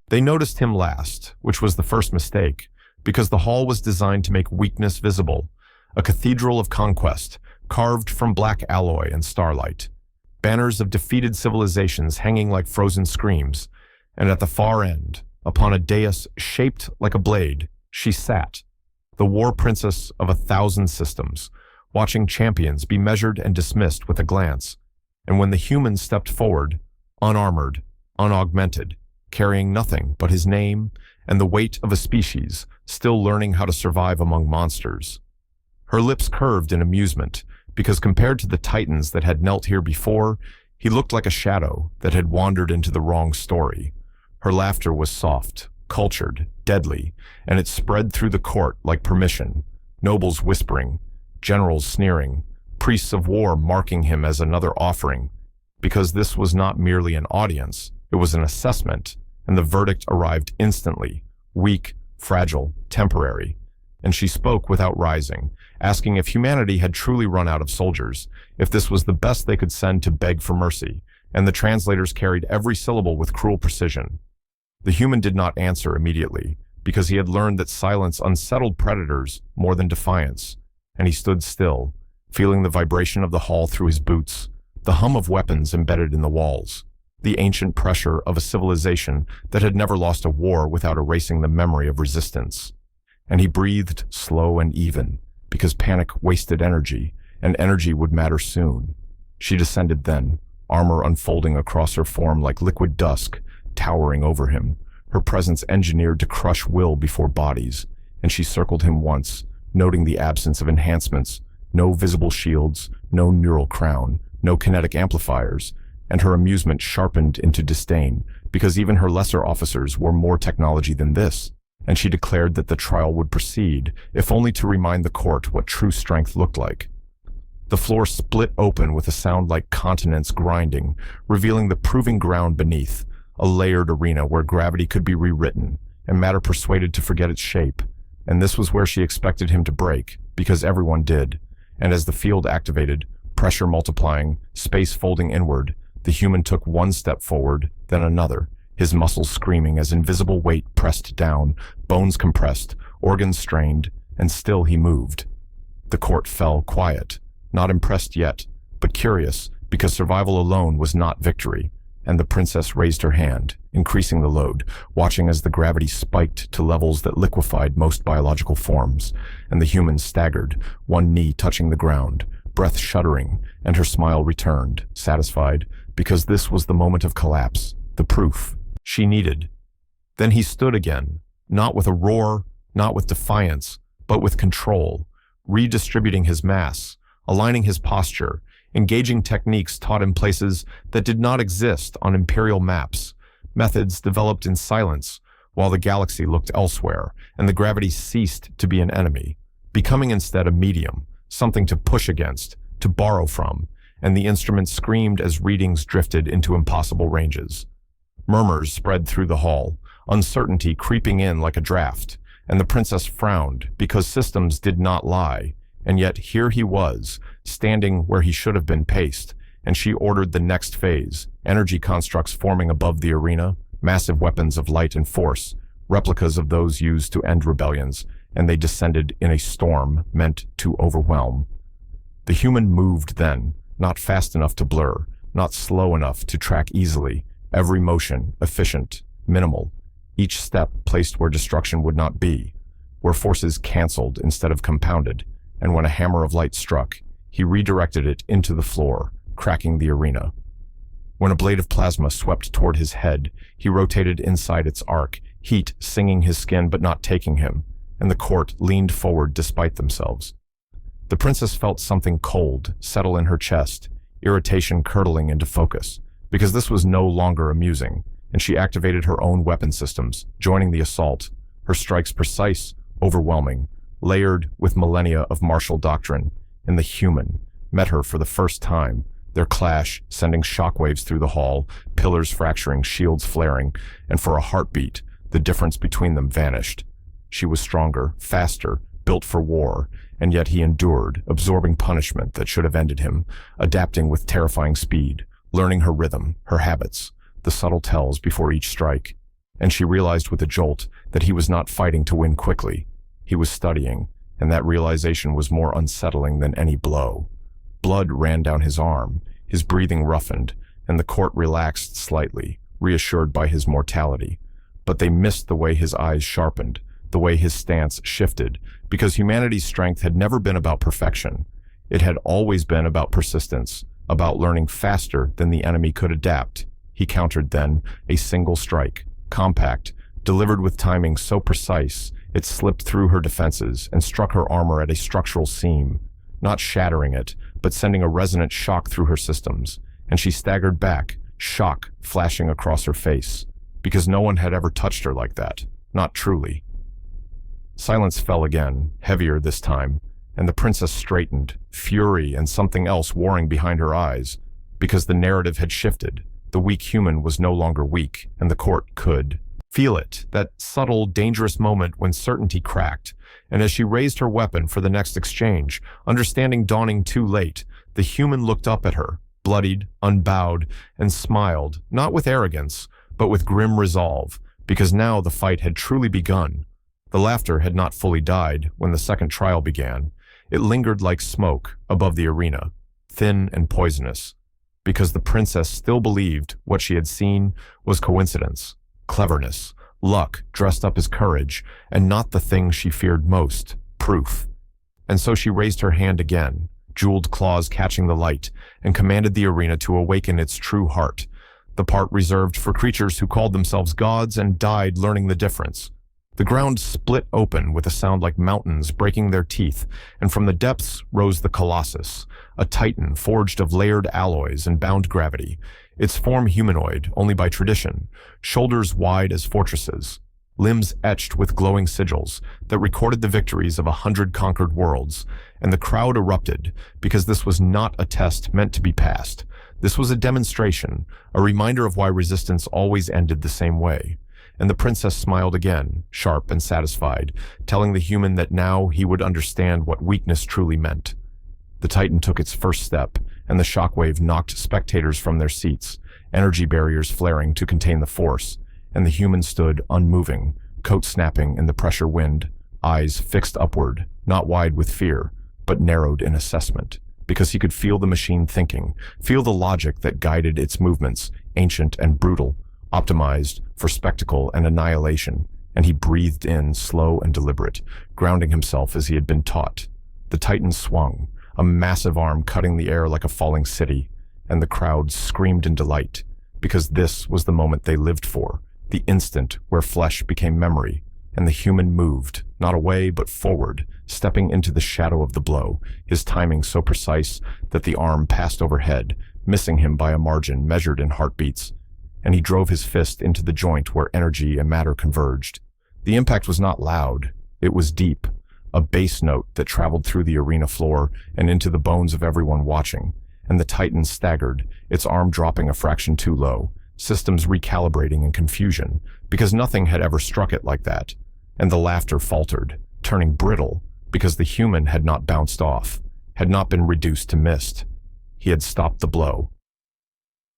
They noticed him last, which was the first mistake, because the hall was designed to make weakness visible, a cathedral of conquest, carved from black alloy and starlight, banners of defeated civilizations hanging like frozen screams, and at the far end, upon a dais shaped like a blade, she sat, the war princess of 1,000 systems, watching champions be measured and dismissed with a glance. And when the human stepped forward, unarmored, unaugmented, carrying nothing but his name and the weight of a species still learning how to survive among monsters. Her lips curved in amusement, because compared to the titans that had knelt here before, he looked like a shadow that had wandered into the wrong story. Her laughter was soft, cultured, deadly, and it spread through the court like permission, nobles whispering, generals sneering, priests of war marking him as another offering, because this was not merely an audience, it was an assessment, and the verdict arrived instantly, weak, fragile, temporary. And she spoke without rising, asking if humanity had truly run out of soldiers, if this was the best they could send to beg for mercy, and the translators carried every syllable with cruel precision. The human did not answer immediately, because he had learned that silence unsettled predators more than defiance, and he stood still, feeling the vibration of the hall through his boots, the hum of weapons embedded in the walls, the ancient pressure of a civilization that had never lost a war without erasing the memory of resistance. And he breathed slow and even, because panic wasted energy, and energy would matter soon. She descended then, armor unfolding across her form like liquid dusk, towering over him, her presence engineered to crush will before bodies, and she circled him once, noting the absence of enhancements, no visible shields, no neural crown, no kinetic amplifiers, and her amusement sharpened into disdain, because even her lesser officers wore more technology than this, and she declared that the trial would proceed, if only to remind the court what true strength looked like. The floor split open with a sound like continents grinding, revealing the proving ground beneath, a layered arena where gravity could be rewritten, and matter persuaded to forget its shape. And this was where she expected him to break, because everyone did. And as the field activated, pressure multiplying, space folding inward, the human took one step forward, then another, his muscles screaming as invisible weight pressed down, bones compressed, organs strained, and still he moved. The court fell quiet, not impressed yet, but curious, because survival alone was not victory, and the princess raised her hand, increasing the load, watching as the gravity spiked to levels that liquefied most biological forms, and the human staggered, one knee touching the ground, breath shuddering, and her smile returned, satisfied, because this was the moment of collapse, the proof she needed. Then he stood again, not with a roar, not with defiance, but with control, redistributing his mass, aligning his posture, engaging techniques taught in places that did not exist on imperial maps, methods developed in silence while the galaxy looked elsewhere and the gravity ceased to be an enemy, becoming instead a medium, something to push against, to borrow from, and the instrument screamed as readings drifted into impossible ranges. Murmurs spread through the hall, uncertainty creeping in like a draft, and the princess frowned because systems did not lie, and yet here he was, standing where he should have been paced, and she ordered the next phase, energy constructs forming above the arena, massive weapons of light and force, replicas of those used to end rebellions, and they descended in a storm meant to overwhelm. The human moved then, not fast enough to blur, not slow enough to track easily, every motion efficient, minimal, each step placed where destruction would not be, where forces canceled instead of compounded, and when a hammer of light struck, he redirected it into the floor, cracking the arena. When a blade of plasma swept toward his head, he rotated inside its arc, heat singing his skin but not taking him, and the court leaned forward despite themselves. The princess felt something cold settle in her chest, irritation curdling into focus, because this was no longer amusing, and she activated her own weapon systems, joining the assault, her strikes precise, overwhelming, layered with millennia of martial doctrine, and the human met her for the first time, their clash sending shockwaves through the hall, pillars fracturing, shields flaring, and for a heartbeat, the difference between them vanished. She was stronger, faster, built for war, and yet he endured, absorbing punishment that should have ended him, adapting with terrifying speed, learning her rhythm, her habits, the subtle tells before each strike. And she realized with a jolt that he was not fighting to win quickly. He was studying, and that realization was more unsettling than any blow. Blood ran down his arm, his breathing roughened, and the court relaxed slightly, reassured by his mortality. But they missed the way his eyes sharpened, the way his stance shifted, because humanity's strength had never been about perfection. It had always been about persistence, about learning faster than the enemy could adapt. He countered then, a single strike, compact, delivered with timing so precise, it slipped through her defenses and struck her armor at a structural seam, not shattering it, but sending a resonant shock through her systems. And she staggered back, shock flashing across her face, because no one had ever touched her like that, not truly. Silence fell again, heavier this time, and the princess straightened, fury and something else warring behind her eyes, because the narrative had shifted. The weak human was no longer weak, and the court could feel it, that subtle, dangerous moment when certainty cracked. And as she raised her weapon for the next exchange, understanding dawning too late, the human looked up at her, bloodied, unbowed, and smiled, not with arrogance, but with grim resolve, because now the fight had truly begun. The laughter had not fully died when the second trial began. It lingered like smoke above the arena, thin and poisonous, because the princess still believed what she had seen was coincidence, cleverness, luck dressed up as courage, and not the thing she feared most, proof. And so she raised her hand again, jeweled claws catching the light, and commanded the arena to awaken its true heart, the part reserved for creatures who called themselves gods and died learning the difference. The ground split open with a sound like mountains breaking their teeth, and from the depths rose the Colossus, a titan forged of layered alloys and bound gravity, its form humanoid only by tradition, shoulders wide as fortresses, limbs etched with glowing sigils that recorded the victories of 100 conquered worlds, and the crowd erupted, because this was not a test meant to be passed. This was a demonstration, a reminder of why resistance always ended the same way. And the princess smiled again, sharp and satisfied, telling the human that now he would understand what weakness truly meant. The titan took its first step, and the shockwave knocked spectators from their seats, energy barriers flaring to contain the force, and the human stood unmoving, coat snapping in the pressure wind, eyes fixed upward, not wide with fear, but narrowed in assessment, because he could feel the machine thinking, feel the logic that guided its movements, ancient and brutal, optimized for spectacle and annihilation, and he breathed in, slow and deliberate, grounding himself as he had been taught. The titan swung, a massive arm cutting the air like a falling city, and the crowd screamed in delight, because this was the moment they lived for, the instant where flesh became memory, and the human moved, not away but forward, stepping into the shadow of the blow, his timing so precise that the arm passed overhead, missing him by a margin measured in heartbeats, and he drove his fist into the joint where energy and matter converged. The impact was not loud, it was deep, a bass note that traveled through the arena floor and into the bones of everyone watching, and the titan staggered, its arm dropping a fraction too low, systems recalibrating in confusion, because nothing had ever struck it like that, and the laughter faltered, turning brittle, because the human had not bounced off, had not been reduced to mist. He had stopped the blow.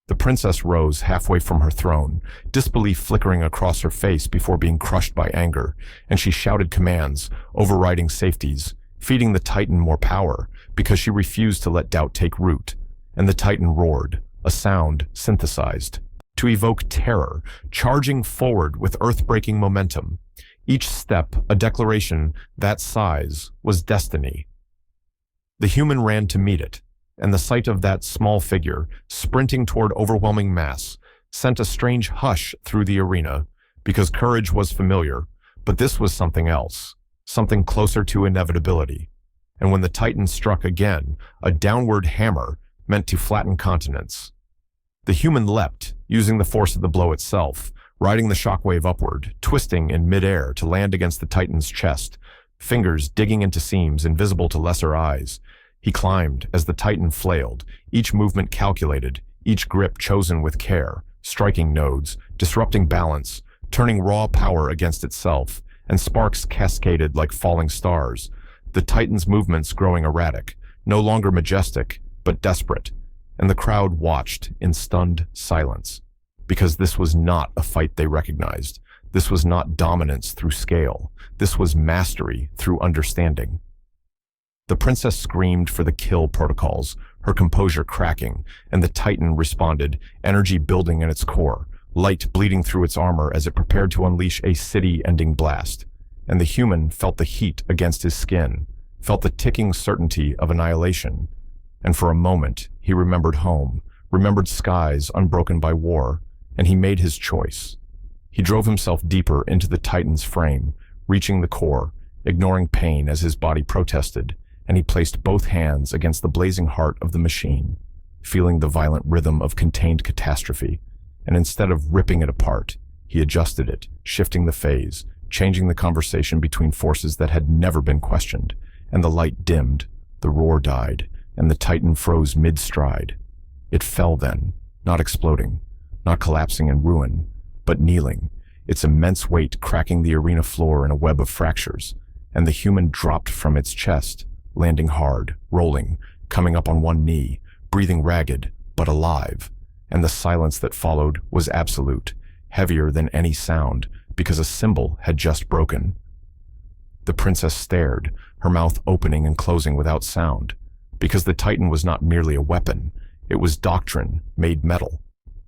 The princess rose halfway from her throne, disbelief flickering across her face before being crushed by anger, and she shouted commands, overriding safeties, feeding the titan more power, because she refused to let doubt take root. And the titan roared, a sound synthesized, to evoke terror, charging forward with earth-breaking momentum. Each step, a declaration that size was destiny. The human ran to meet it, and the sight of that small figure, sprinting toward overwhelming mass, sent a strange hush through the arena, because courage was familiar, but this was something else, something closer to inevitability. And when the titan struck again, a downward hammer meant to flatten continents. The human leapt, using the force of the blow itself, riding the shockwave upward, twisting in midair to land against the titan's chest, fingers digging into seams invisible to lesser eyes. He climbed as the titan flailed, each movement calculated, each grip chosen with care, striking nodes, disrupting balance, turning raw power against itself, and sparks cascaded like falling stars. The titan's movements growing erratic, no longer majestic, but desperate, and the crowd watched in stunned silence, because this was not a fight they recognized, This was not dominance through scale. This was mastery through understanding. The princess screamed for the kill protocols, her composure cracking, and the Titan responded, energy building in its core, light bleeding through its armor as it prepared to unleash a city-ending blast. And the human felt the heat against his skin, felt the ticking certainty of annihilation. And for a moment, he remembered home, remembered skies unbroken by war, and he made his choice. He drove himself deeper into the Titan's frame, reaching the core, ignoring pain as his body protested, and he placed both hands against the blazing heart of the machine, feeling the violent rhythm of contained catastrophe. And instead of ripping it apart, he adjusted it, shifting the phase, changing the conversation between forces that had never been questioned. And the light dimmed, the roar died, and the Titan froze mid-stride. It fell then, not exploding, not collapsing in ruin, but kneeling, its immense weight cracking the arena floor in a web of fractures, and the human dropped from its chest, landing hard, rolling, coming up on one knee, breathing ragged, but alive. And the silence that followed was absolute, heavier than any sound, because a symbol had just broken. The princess stared, her mouth opening and closing without sound, because the Titan was not merely a weapon, it was doctrine made metal.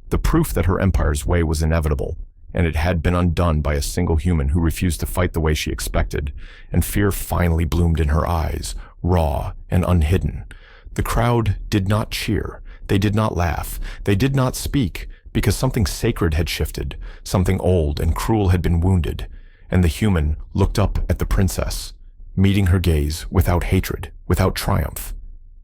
The proof that her empire's way was inevitable, and it had been undone by a single human who refused to fight the way she expected, and fear finally bloomed in her eyes, raw and unhidden. The crowd did not cheer, they did not laugh, they did not speak, because something sacred had shifted, something old and cruel had been wounded, and the human looked up at the princess, meeting her gaze without hatred, without triumph,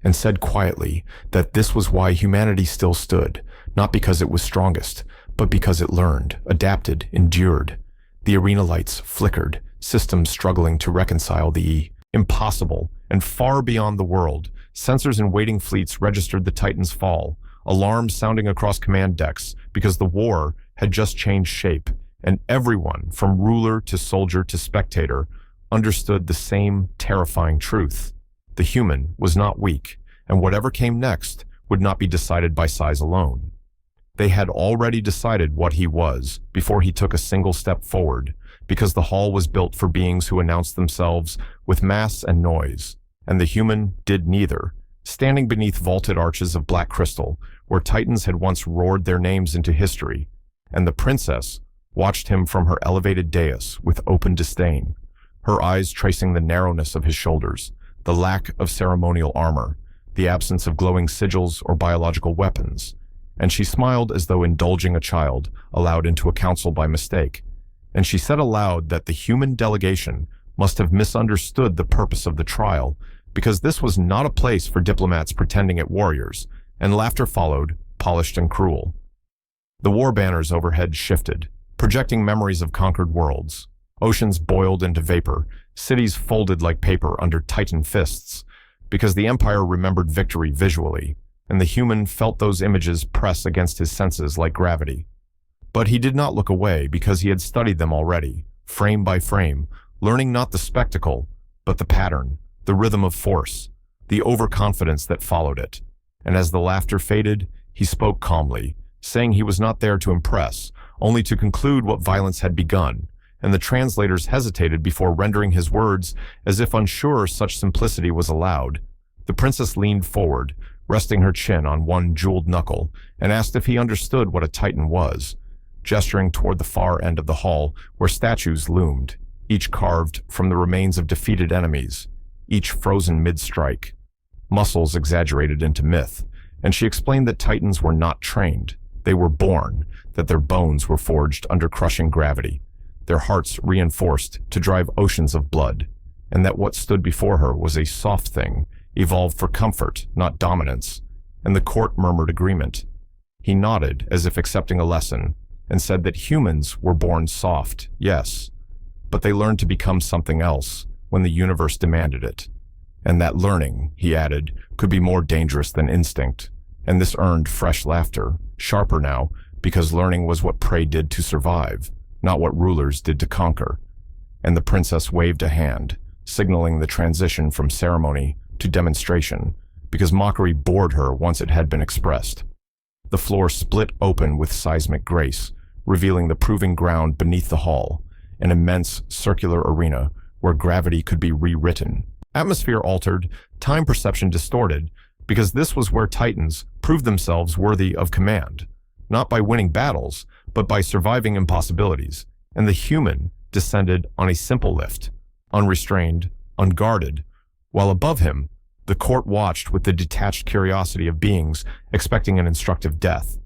and said quietly that this was why humanity still stood, not because it was strongest, but because it learned, adapted, endured. The arena lights flickered, systems struggling to reconcile the impossible, and far beyond the world, sensors in waiting fleets registered the Titan's fall, alarms sounding across command decks because the war had just changed shape, and everyone, from ruler to soldier to spectator, understood the same terrifying truth. The human was not weak, and whatever came next would not be decided by size alone. They had already decided what he was before he took a single step forward, because the hall was built for beings who announced themselves with mass and noise, and the human did neither, standing beneath vaulted arches of black crystal, where Titans had once roared their names into history, and the princess watched him from her elevated dais with open disdain, her eyes tracing the narrowness of his shoulders, the lack of ceremonial armor, the absence of glowing sigils or biological weapons, and she smiled as though indulging a child allowed into a council by mistake, and she said aloud that the human delegation must have misunderstood the purpose of the trial, because this was not a place for diplomats pretending at warriors, and laughter followed, polished and cruel. The war banners overhead shifted, projecting memories of conquered worlds. Oceans boiled into vapor, cities folded like paper under Titan fists, because the Empire remembered victory visually, and the human felt those images press against his senses like gravity. But he did not look away because he had studied them already, frame by frame, learning not the spectacle, but the pattern, the rhythm of force, the overconfidence that followed it. And as the laughter faded, he spoke calmly, saying he was not there to impress, only to conclude what violence had begun, and the translators hesitated before rendering his words as if unsure such simplicity was allowed. The princess leaned forward, resting her chin on one jeweled knuckle, and asked if he understood what a Titan was, gesturing toward the far end of the hall where statues loomed, each carved from the remains of defeated enemies, each frozen mid-strike, muscles exaggerated into myth, and she explained that Titans were not trained, they were born, that their bones were forged under crushing gravity, their hearts reinforced to drive oceans of blood, and that what stood before her was a soft thing, evolved for comfort, not dominance, and the court murmured agreement. He nodded as if accepting a lesson, and said that humans were born soft, yes, but they learned to become something else when the universe demanded it. And that learning, he added, could be more dangerous than instinct, and this earned fresh laughter, sharper now, because learning was what prey did to survive, not what rulers did to conquer. And the princess waved a hand, signaling the transition from ceremony to demonstration, because mockery bored her once it had been expressed. The floor split open with seismic grace, revealing the proving ground beneath the hall, an immense circular arena where gravity could be rewritten. Atmosphere altered, time perception distorted, because this was where Titans proved themselves worthy of command, not by winning battles, but by surviving impossibilities, and the human descended on a simple lift, unrestrained, unguarded, while above him, the court watched with the detached curiosity of beings expecting an instructive death.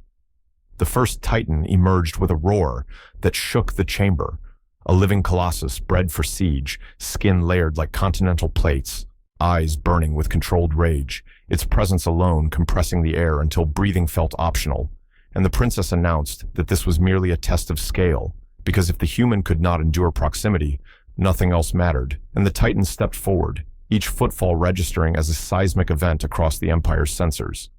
The first Titan emerged with a roar that shook the chamber, a living colossus bred for siege, skin layered like continental plates, eyes burning with controlled rage, its presence alone compressing the air until breathing felt optional, and the princess announced that this was merely a test of scale, because if the human could not endure proximity, nothing else mattered, and the Titan stepped forward, each footfall registering as a seismic event across the Empire's sensors.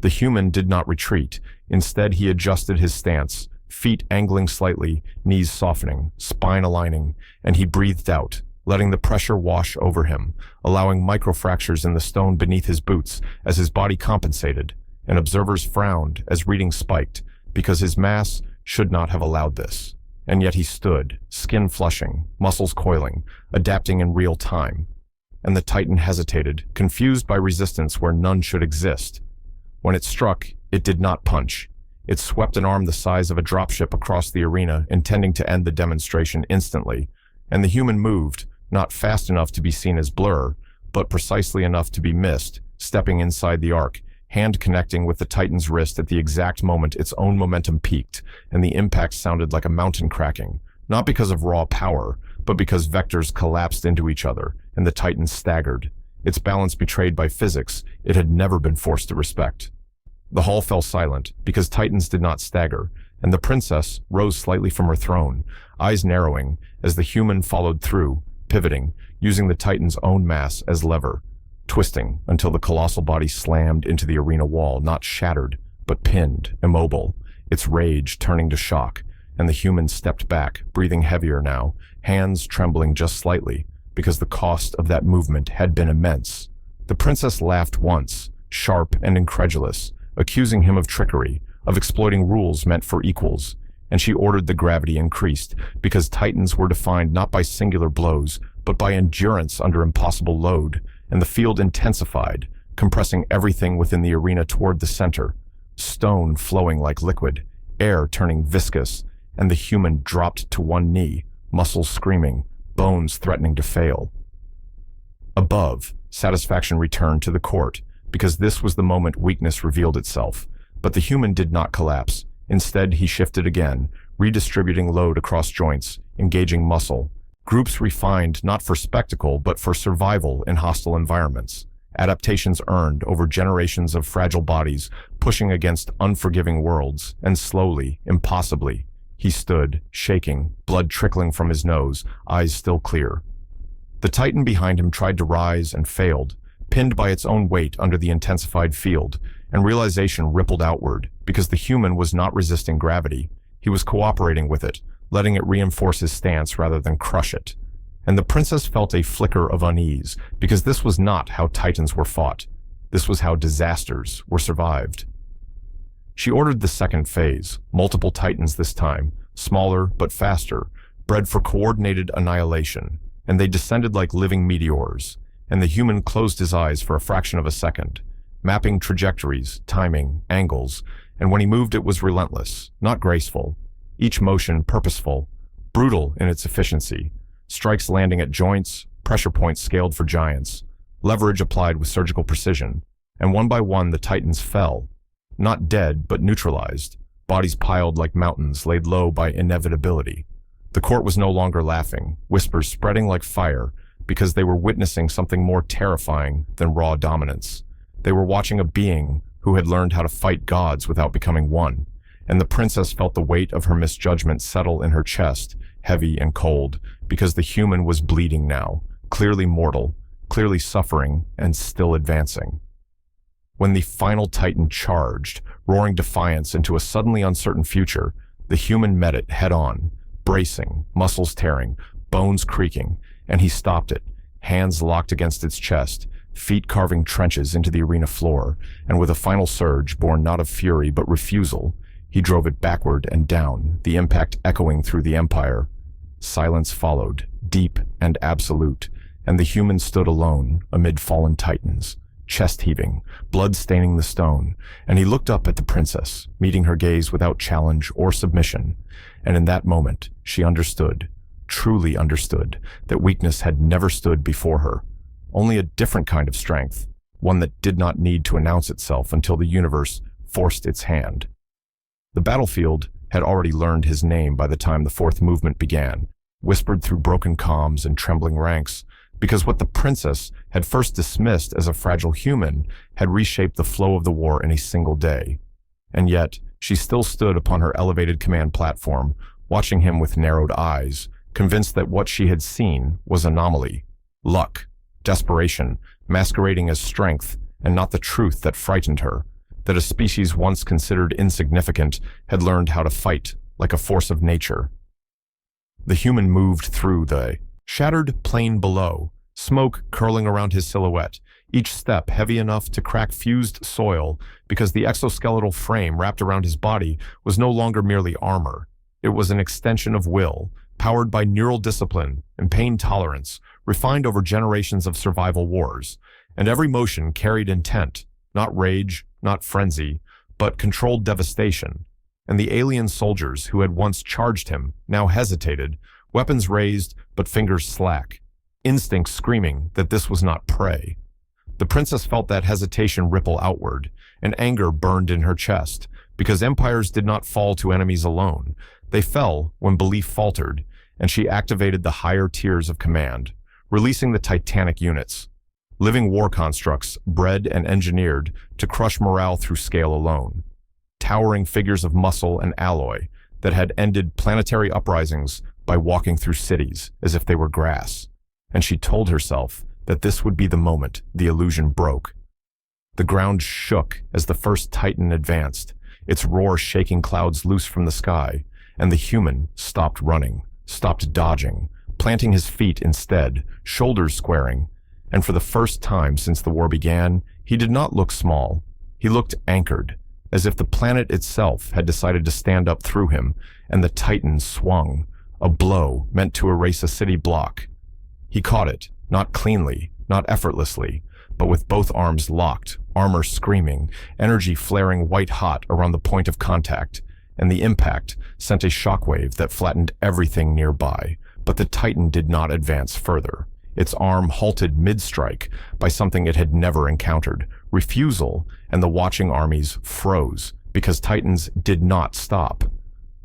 The human did not retreat. Instead, he adjusted his stance, feet angling slightly, knees softening, spine aligning, and he breathed out, letting the pressure wash over him, allowing microfractures in the stone beneath his boots as his body compensated, and observers frowned as readings spiked, because his mass should not have allowed this. And yet he stood, skin flushing, muscles coiling, adapting in real time. And the Titan hesitated, confused by resistance where none should exist. When it struck, it did not punch. It swept an arm the size of a dropship across the arena, intending to end the demonstration instantly, and the human moved, not fast enough to be seen as blur, but precisely enough to be missed, stepping inside the arc, hand connecting with the Titan's wrist at the exact moment its own momentum peaked, and the impact sounded like a mountain cracking, not because of raw power, but because vectors collapsed into each other, and the Titan staggered, its balance betrayed by physics it had never been forced to respect. The hall fell silent, because Titans did not stagger, and the princess rose slightly from her throne, eyes narrowing, as the human followed through, pivoting, using the Titan's own mass as lever, twisting until the colossal body slammed into the arena wall, not shattered, but pinned, immobile, its rage turning to shock, and the human stepped back, breathing heavier now, hands trembling just slightly, because the cost of that movement had been immense. The princess laughed once, sharp and incredulous, accusing him of trickery, of exploiting rules meant for equals, and she ordered the gravity increased, because Titans were defined not by singular blows, but by endurance under impossible load, and the field intensified, compressing everything within the arena toward the center, stone flowing like liquid, air turning viscous, and the human dropped to one knee, muscles screaming, bones threatening to fail. Above, satisfaction returned to the court, because this was the moment weakness revealed itself, but the human did not collapse. Instead, he shifted again, redistributing load across joints, engaging muscle. Groups refined not for spectacle, but for survival in hostile environments. Adaptations earned over generations of fragile bodies, pushing against unforgiving worlds, and slowly, impossibly, he stood, shaking, blood trickling from his nose, eyes still clear. The Titan behind him tried to rise and failed, pinned by its own weight under the intensified field, and realization rippled outward, because the human was not resisting gravity. He was cooperating with it, letting it reinforce his stance rather than crush it. And the princess felt a flicker of unease, because this was not how Titans were fought. This was how disasters were survived. She ordered the second phase, multiple Titans this time, smaller but faster, bred for coordinated annihilation, and they descended like living meteors, and the human closed his eyes for a fraction of a second, mapping trajectories, timing, angles, and when he moved it was relentless, not graceful, each motion purposeful, brutal in its efficiency, strikes landing at joints, pressure points scaled for giants, leverage applied with surgical precision, and one by one the Titans fell, not dead but neutralized, bodies piled like mountains laid low by inevitability. The court was no longer laughing, whispers spreading like fire, because they were witnessing something more terrifying than raw dominance. They were watching a being who had learned how to fight gods without becoming one, and the princess felt the weight of her misjudgment settle in her chest, heavy and cold, because the human was bleeding now, clearly mortal, clearly suffering, and still advancing. When the final Titan charged, roaring defiance into a suddenly uncertain future, the human met it head-on, bracing, muscles tearing, bones creaking, and he stopped it, hands locked against its chest, feet carving trenches into the arena floor, and with a final surge born not of fury but refusal, He drove it backward and down, the impact echoing through the Empire. Silence followed, deep and absolute, and the human stood alone amid fallen titans, chest heaving, blood staining the stone, and he looked up at the princess, meeting her gaze without challenge or submission. And in that moment, she understood, truly understood, that weakness had never stood before her. Only a different kind of strength, one that did not need to announce itself until the universe forced its hand. The battlefield had already learned his name by the time the fourth movement began, whispered through broken comms and trembling ranks, because what the princess had first dismissed as a fragile human had reshaped the flow of the war in a single day. And yet, she still stood upon her elevated command platform, watching him with narrowed eyes, convinced that what she had seen was anomaly, luck, desperation, masquerading as strength, and not the truth that frightened her, that a species once considered insignificant had learned how to fight like a force of nature. The human moved through the shattered plain below, smoke curling around his silhouette, each step heavy enough to crack fused soil because the exoskeletal frame wrapped around his body was no longer merely armor. It was an extension of will, powered by neural discipline and pain tolerance, refined over generations of survival wars, and every motion carried intent, not rage, not frenzy, but controlled devastation. And the alien soldiers who had once charged him now hesitated, weapons raised but fingers slack, instinct screaming that this was not prey. The princess felt that hesitation ripple outward, and anger burned in her chest, because empires did not fall to enemies alone. They fell when belief faltered, and she activated the higher tiers of command, releasing the titanic units, living war constructs bred and engineered to crush morale through scale alone, towering figures of muscle and alloy that had ended planetary uprisings by walking through cities as if they were grass. And she told herself that this would be the moment the illusion broke. The ground shook as the first Titan advanced, its roar shaking clouds loose from the sky, and the human stopped running, stopped dodging, planting his feet instead, shoulders squaring. And for the first time since the war began, he did not look small. He looked anchored, as if the planet itself had decided to stand up through him, and the Titan swung, a blow meant to erase a city block. He caught it, not cleanly, not effortlessly, but with both arms locked, armor screaming, energy flaring white-hot around the point of contact, and the impact sent a shockwave that flattened everything nearby. But the Titan did not advance further. Its arm halted mid-strike by something it had never encountered, refusal, and the watching armies froze, because Titans did not stop.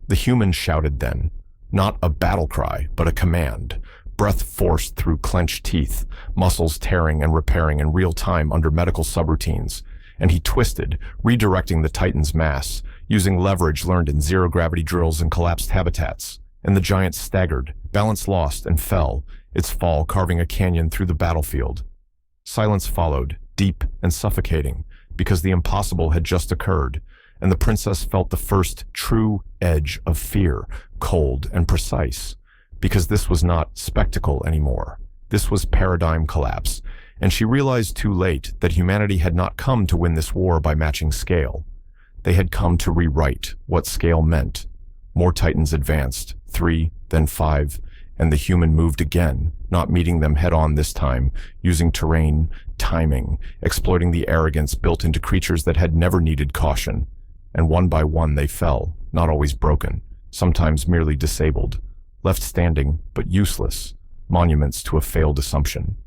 The human shouted then, not a battle cry, but a command, breath forced through clenched teeth, muscles tearing and repairing in real time under medical subroutines, and he twisted, redirecting the Titan's mass, using leverage learned in zero-gravity drills and collapsed habitats. And the giant staggered, balance lost, and fell, its fall carving a canyon through the battlefield. Silence followed, deep and suffocating, because the impossible had just occurred, and the princess felt the first true edge of fear, cold and precise, because this was not spectacle anymore. This was paradigm collapse, and she realized too late that humanity had not come to win this war by matching scale. They had come to rewrite what scale meant. More Titans advanced, 3, then 5, and the human moved again, not meeting them head-on this time, using terrain, timing, exploiting the arrogance built into creatures that had never needed caution. And one by one they fell, not always broken, sometimes merely disabled, left standing but useless, monuments to a failed assumption.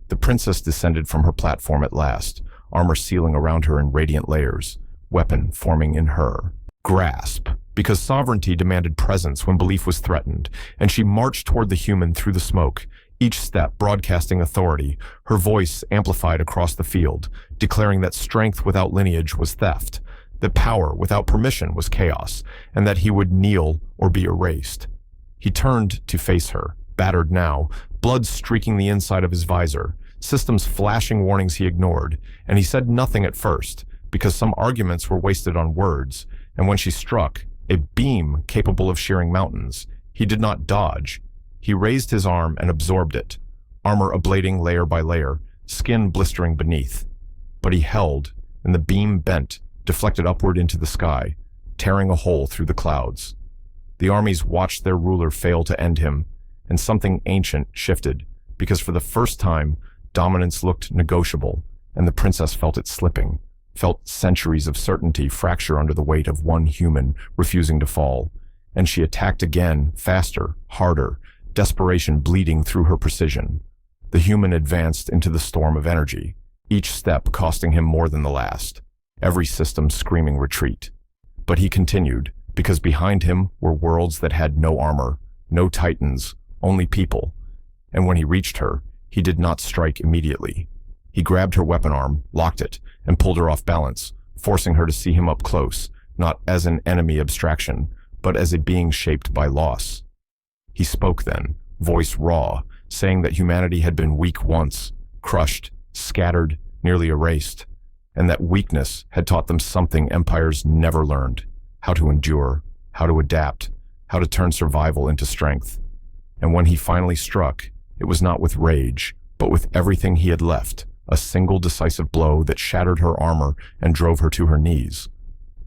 The princess descended from her platform at last, armor sealing around her in radiant layers, weapon forming in her. Grasp, because sovereignty demanded presence when belief was threatened, and she marched toward the human through the smoke, each step broadcasting authority, her voice amplified across the field, declaring that strength without lineage was theft, that power without permission was chaos, and that he would kneel or be erased. He turned to face her, battered now, blood streaking the inside of his visor, systems flashing warnings he ignored, and he said nothing at first, because some arguments were wasted on words, and when she struck, a beam capable of shearing mountains, he did not dodge. He raised his arm and absorbed it, armor ablating layer by layer, skin blistering beneath. But he held, and the beam bent, deflected upward into the sky, tearing a hole through the clouds. The armies watched their ruler fail to end him, and something ancient shifted, because for the first time, dominance looked negotiable, and the princess felt it slipping, felt centuries of certainty fracture under the weight of one human refusing to fall. And she attacked again, faster, harder, desperation bleeding through her precision. The human advanced into the storm of energy, each step costing him more than the last, every system screaming retreat. But he continued, because behind him were worlds that had no armor, no titans, only people. And when he reached her, he did not strike immediately. He grabbed her weapon arm, locked it, and pulled her off balance, forcing her to see him up close, not as an enemy abstraction, but as a being shaped by loss. He spoke then, voice raw, saying that humanity had been weak once, crushed, scattered, nearly erased, and that weakness had taught them something empires never learned: how to endure, how to adapt, how to turn survival into strength. And when he finally struck, it was not with rage, but with everything he had left, a single decisive blow that shattered her armor and drove her to her knees.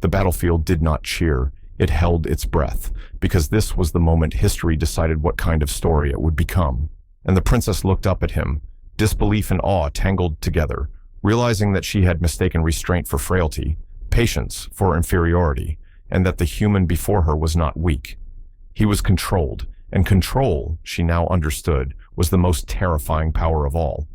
The battlefield did not cheer. It held its breath, because this was the moment history decided what kind of story it would become. And the princess looked up at him, disbelief and awe tangled together, realizing that she had mistaken restraint for frailty, patience for inferiority, and that the human before her was not weak. He was controlled, and control, she now understood, was the most terrifying power of all.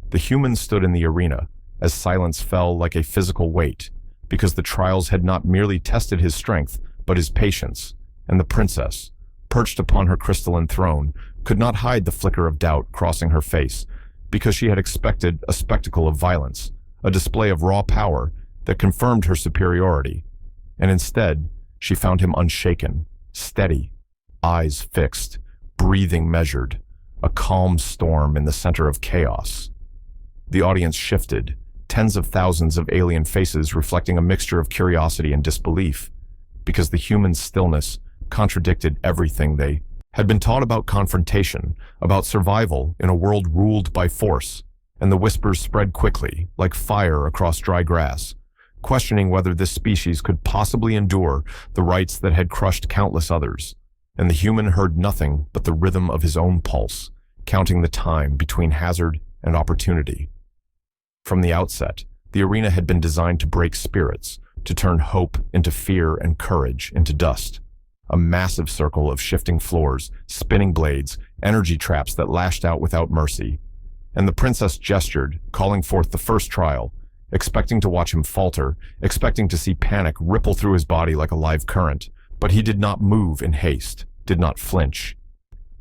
The human stood in the arena, as silence fell like a physical weight, because the trials had not merely tested his strength, but his patience, and the princess, perched upon her crystalline throne, could not hide the flicker of doubt crossing her face, because she had expected a spectacle of violence, a display of raw power that confirmed her superiority. And instead, she found him unshaken, steady, eyes fixed, breathing measured, a calm storm in the center of chaos. The audience shifted, tens of thousands of alien faces reflecting a mixture of curiosity and disbelief, because the human stillness contradicted everything they had been taught about confrontation, about survival in a world ruled by force, and the whispers spread quickly, like fire across dry grass, questioning whether this species could possibly endure the rites that had crushed countless others. And the human heard nothing but the rhythm of his own pulse, counting the time between hazard and opportunity. From the outset, the arena had been designed to break spirits, to turn hope into fear and courage into dust. A massive circle of shifting floors, spinning blades, energy traps that lashed out without mercy. And the princess gestured, calling forth the first trial, expecting to watch him falter, expecting to see panic ripple through his body like a live current. But he did not move in haste, did not flinch.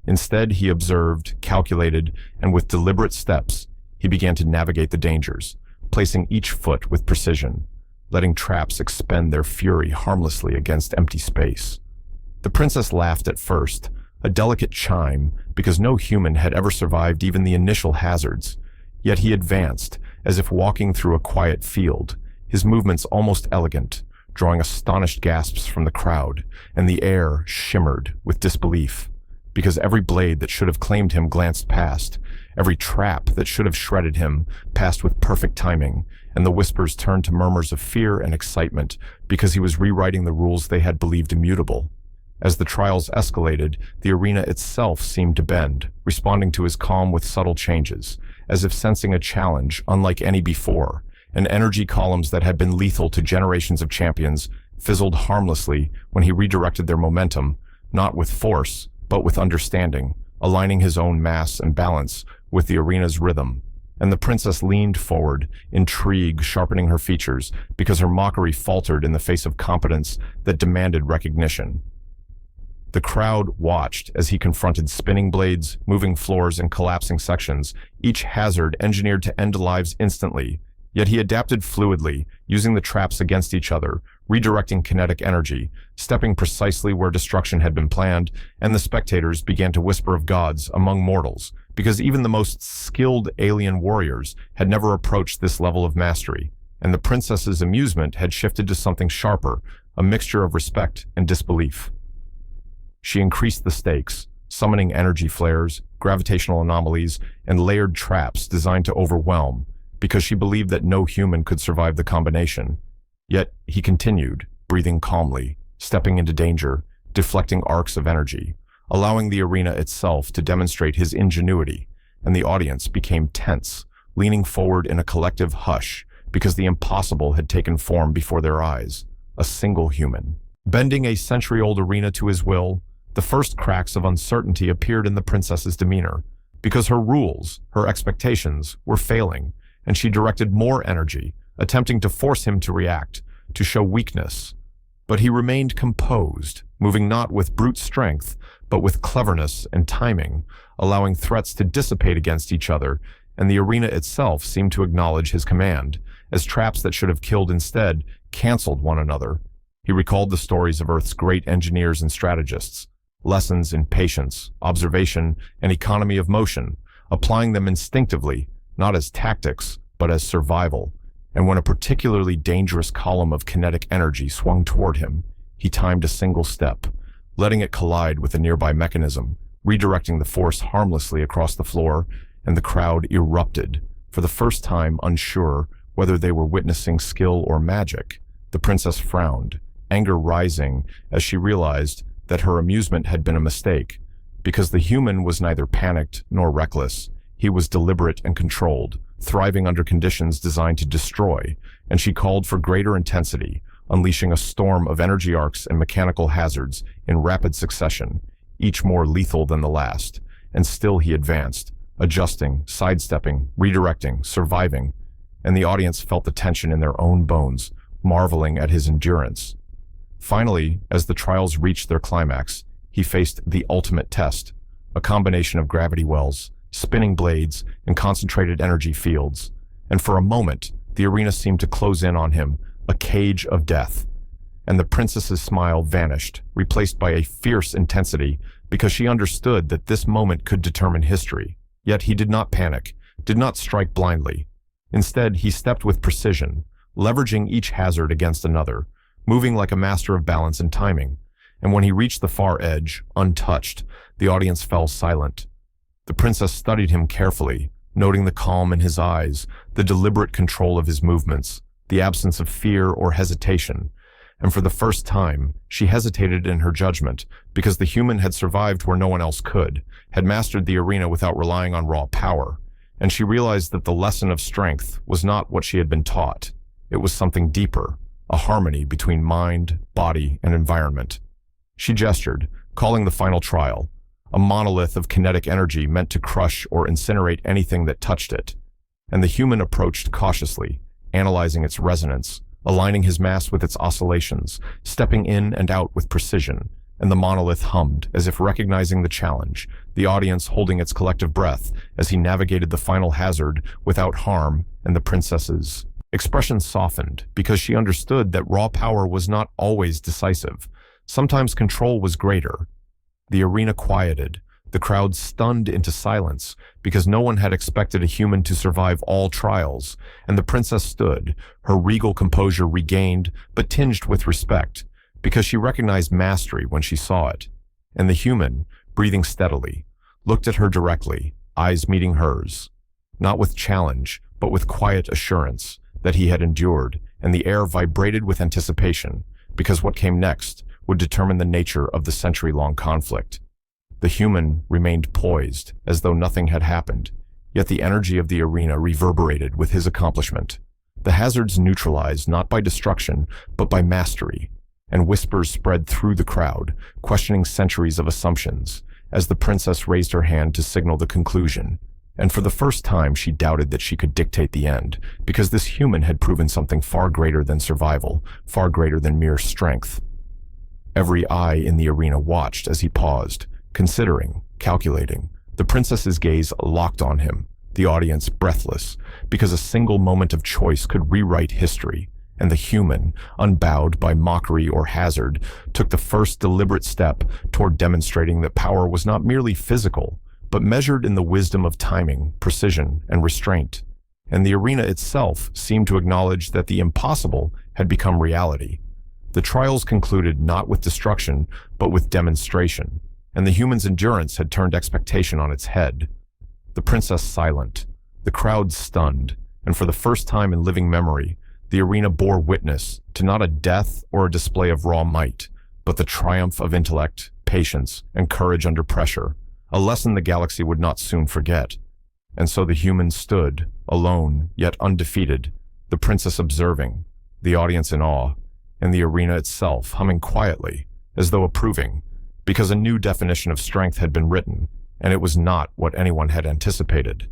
Instead, he observed, calculated, and with deliberate steps, he began to navigate the dangers, placing each foot with precision, letting traps expend their fury harmlessly against empty space. The princess laughed at first, a delicate chime, because no human had ever survived even the initial hazards. Yet he advanced, as if walking through a quiet field, his movements almost elegant, drawing astonished gasps from the crowd, and the air shimmered with disbelief, because every blade that should have claimed him glanced past, every trap that should have shredded him passed with perfect timing, and the whispers turned to murmurs of fear and excitement, because he was rewriting the rules they had believed immutable. As the trials escalated, the arena itself seemed to bend, responding to his calm with subtle changes, as if sensing a challenge unlike any before, and energy columns that had been lethal to generations of champions fizzled harmlessly when he redirected their momentum, not with force, but with understanding, aligning his own mass and balance with the arena's rhythm. And the princess leaned forward, intrigue sharpening her features, because her mockery faltered in the face of competence that demanded recognition. The crowd watched as he confronted spinning blades, moving floors, and collapsing sections, each hazard engineered to end lives instantly. Yet he adapted fluidly, using the traps against each other, redirecting kinetic energy, stepping precisely where destruction had been planned, and the spectators began to whisper of gods among mortals, because even the most skilled alien warriors had never approached this level of mastery, and the princess's amusement had shifted to something sharper, a mixture of respect and disbelief. She increased the stakes, summoning energy flares, gravitational anomalies, and layered traps designed to overwhelm, because she believed that no human could survive the combination. Yet he continued, breathing calmly, stepping into danger, deflecting arcs of energy, allowing the arena itself to demonstrate his ingenuity, and the audience became tense, leaning forward in a collective hush because the impossible had taken form before their eyes, a single human. Bending a century-old arena to his will, the first cracks of uncertainty appeared in the princess's demeanor, because her rules, her expectations, were failing, and she directed more energy, attempting to force him to react, to show weakness. But he remained composed, moving not with brute strength, but with cleverness and timing, allowing threats to dissipate against each other, and the arena itself seemed to acknowledge his command, as traps that should have killed instead canceled one another. He recalled the stories of Earth's great engineers and strategists, lessons in patience, observation, and economy of motion, applying them instinctively, not as tactics, but as survival. And when a particularly dangerous column of kinetic energy swung toward him, he timed a single step, letting it collide with a nearby mechanism, redirecting the force harmlessly across the floor, and the crowd erupted, for the first time unsure whether they were witnessing skill or magic. The princess frowned, anger rising as she realized that her amusement had been a mistake, because the human was neither panicked nor reckless. He was deliberate and controlled, thriving under conditions designed to destroy, and she called for greater intensity, unleashing a storm of energy arcs and mechanical hazards in rapid succession, each more lethal than the last. And still he advanced, adjusting, sidestepping, redirecting, surviving, and the audience felt the tension in their own bones, marveling at his endurance. Finally, as the trials reached their climax, he faced the ultimate test, a combination of gravity wells, spinning blades, and concentrated energy fields. And for a moment, the arena seemed to close in on him, a cage of death. And the princess's smile vanished, replaced by a fierce intensity, because she understood that this moment could determine history. Yet he did not panic, did not strike blindly. Instead, he stepped with precision, leveraging each hazard against another, moving like a master of balance and timing. And when he reached the far edge, untouched, the audience fell silent. The princess studied him carefully, noting the calm in his eyes, the deliberate control of his movements, the absence of fear or hesitation. And for the first time, she hesitated in her judgment, because the human had survived where no one else could, had mastered the arena without relying on raw power. And she realized that the lesson of strength was not what she had been taught. It was something deeper, a harmony between mind, body, and environment. She gestured, calling the final trial, a monolith of kinetic energy meant to crush or incinerate anything that touched it. And the human approached cautiously, analyzing its resonance, aligning his mass with its oscillations, stepping in and out with precision, and the monolith hummed as if recognizing the challenge, the audience holding its collective breath as he navigated the final hazard without harm, and the princess's expression softened because she understood that raw power was not always decisive. Sometimes control was greater. The arena quieted, the crowd stunned into silence because no one had expected a human to survive all trials, and the princess stood, her regal composure regained but tinged with respect, because she recognized mastery when she saw it. And the human, breathing steadily, looked at her directly, eyes meeting hers, not with challenge, but with quiet assurance that he had endured, and the air vibrated with anticipation, because what came next would determine the nature of the century-long conflict. The human remained poised, as though nothing had happened, yet the energy of the arena reverberated with his accomplishment. The hazards neutralized not by destruction, but by mastery, and whispers spread through the crowd, questioning centuries of assumptions, as the princess raised her hand to signal the conclusion. And for the first time she doubted that she could dictate the end, because this human had proven something far greater than survival, far greater than mere strength. Every eye in the arena watched as he paused, considering, calculating. The princess's gaze locked on him, the audience breathless, because a single moment of choice could rewrite history, and the human, unbowed by mockery or hazard, took the first deliberate step toward demonstrating that power was not merely physical, but measured in the wisdom of timing, precision, and restraint. And the arena itself seemed to acknowledge that the impossible had become reality. The trials concluded not with destruction, but with demonstration, and the human's endurance had turned expectation on its head. The princess silent, the crowd stunned, and for the first time in living memory, the arena bore witness to not a death or a display of raw might, but the triumph of intellect, patience, and courage under pressure, a lesson the galaxy would not soon forget. And so the humans stood, alone yet undefeated, the princess observing, the audience in awe, and the arena itself humming quietly, as though approving, because a new definition of strength had been written, and it was not what anyone had anticipated.